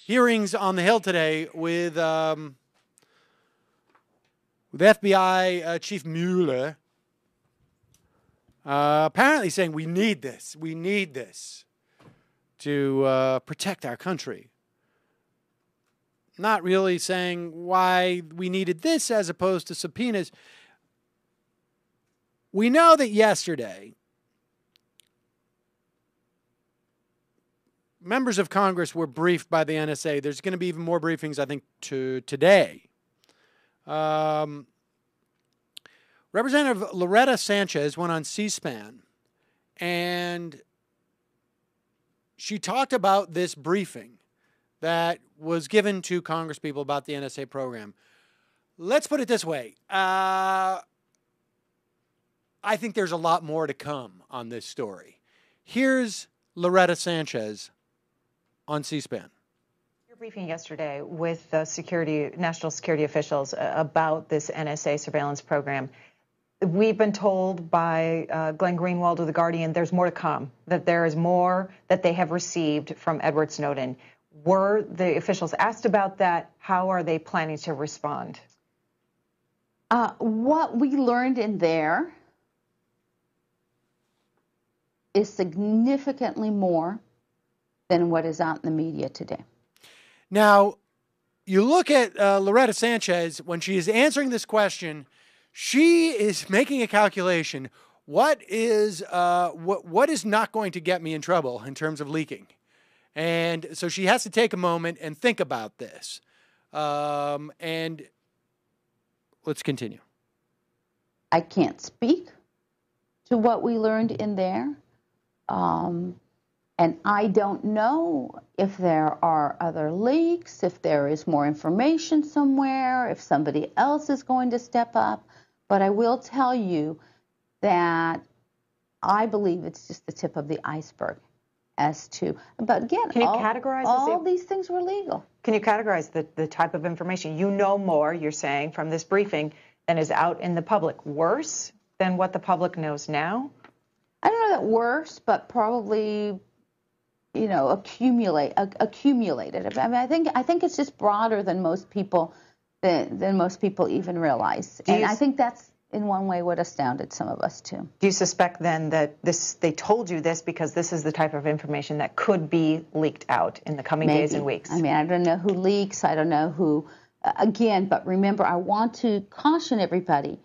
hearings on the Hill today with FBI Chief Mueller apparently saying we need this to protect our country. Not really saying why we needed this as opposed to subpoenas. We know that yesterday, members of Congress were briefed by the NSA. There's going to be even more briefings, I think, today. Representative Loretta Sanchez went on C-SPAN, and she talked about this briefing that was given to Congresspeople about the NSA program. Let's put it this way. I think there's a lot more to come on this story. Here's Loretta Sanchez on C-SPAN. Your briefing yesterday with national security officials about this NSA surveillance program. We've been told by Glenn Greenwald of The Guardian there's more to come, that there is more that they have received from Edward Snowden. Were the officials asked about that? How are they planning to respond? What we learned in there is significantly more than what is out in the media today. Now, you look at Loretta Sanchez, when she is answering this question, she is making a calculation. What is not going to get me in trouble in terms of leaking? And so she has to take a moment and think about this. And let's continue. I can't speak to what we learned in there. And I don't know if there are other leaks, if there is more information somewhere, if somebody else is going to step up. But I will tell you that I believe it's just the tip of the iceberg as to, but again, can you categorize all these things were legal. Can you categorize the type of information? You know more, you're saying, from this briefing than is out in the public. Worse than what the public knows now? I don't know that worse, but probably, you know, accumulated. I mean, I think it's just broader than most people even realize. And I think that's in one way what astounded some of us too. Do you suspect then that they told you this because this is the type of information that could be leaked out in the coming days and weeks? I mean, I don't know who leaks. I don't know who. Again, but remember, I want to caution everybody.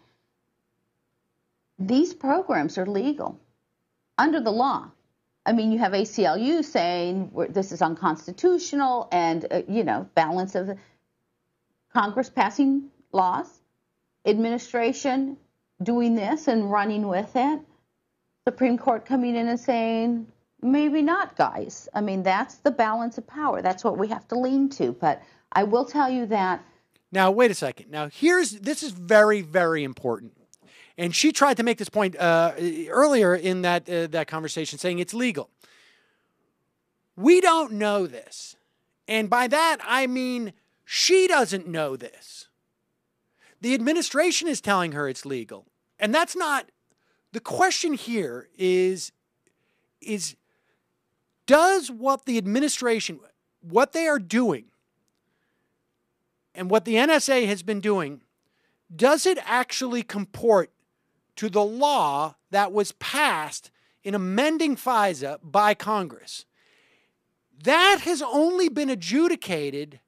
These programs are legal under the law. I mean, you have ACLU saying this is unconstitutional and, you know, balance of Congress passing laws, administration doing this and running with it, Supreme Court coming in and saying, maybe not, guys. I mean, that's the balance of power. That's what we have to lean to. But I will tell you that. Now, wait a second. Now, this is very, very important. And she tried to make this point earlier in that conversation, saying it's legal. We don't know this. And by that, I mean she doesn't know this. The administration is telling her it's legal. And that's not, the question here is does what the administration, what they are doing, and what the NSA has been doing, does it actually comport to the law that was passed in amending FISA by Congress? That has only been adjudicated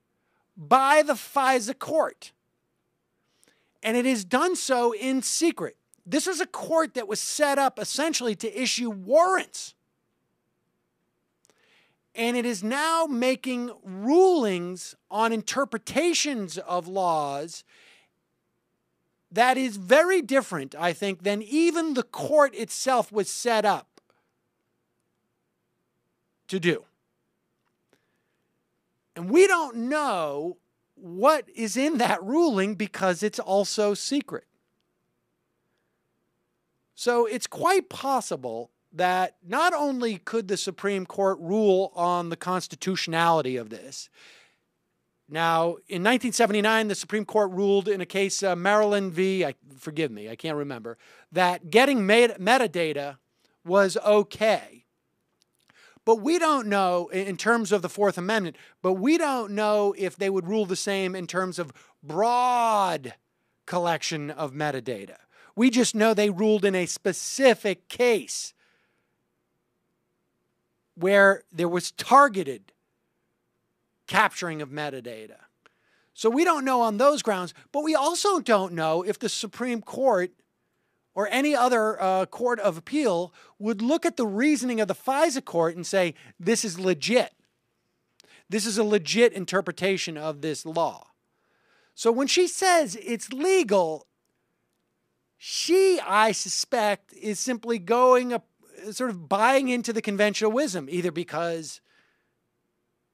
by the FISA court. And it is done so in secret. This is a court that was set up essentially to issue warrants. And it is now making rulings on interpretations of laws that is very different, I think, than even the court itself was set up to do. And we don't know what is in that ruling because it's also secret. So it's quite possible that not only could the Supreme Court rule on the constitutionality of this. Now, in 1979, the Supreme Court ruled in a case, Maryland v., forgive me, I can't remember, that getting metadata was okay. But we don't know in terms of the Fourth Amendment, but we don't know if they would rule the same in terms of broad collection of metadata. We just know they ruled in a specific case where there was targeted capturing of metadata. So we don't know on those grounds, but we also don't know if the Supreme Court or any other court of appeal would look at the reasoning of the FISA court and say, this is legit. This is a legit interpretation of this law. So when she says it's legal, she, I suspect, is simply going sort of buying into the conventional wisdom, either because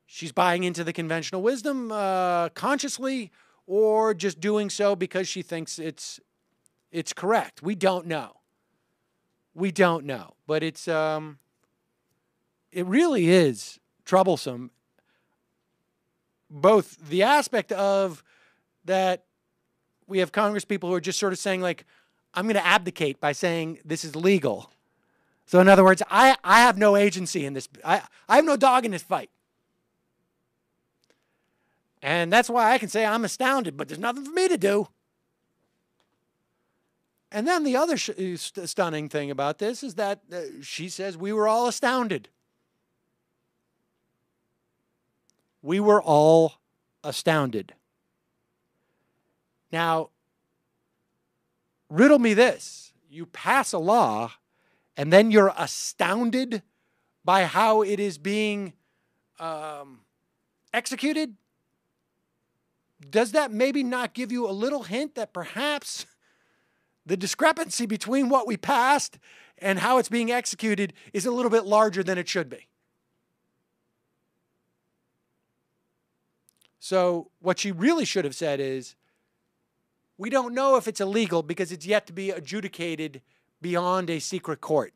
she's buying into the conventional wisdom consciously, or just doing so because she thinks it's correct. We don't know. We don't know. But it really is troublesome. Both the aspect of that we have Congress people who are just sort of saying, like, I'm going to abdicate by saying this is legal. So in other words, I have no agency in this. I have no dog in this fight. And that's why I can say I'm astounded, but there's nothing for me to do. And then the other stunning thing about this is that she says we were all astounded. We were all astounded. Now, riddle me this. You pass a law, and then you're astounded by how it is being executed? Does that maybe not give you a little hint that perhaps the discrepancy between what we passed and how it's being executed is a little bit larger than it should be? So what she really should have said is, we don't know if it's illegal because it's yet to be adjudicated beyond a secret court.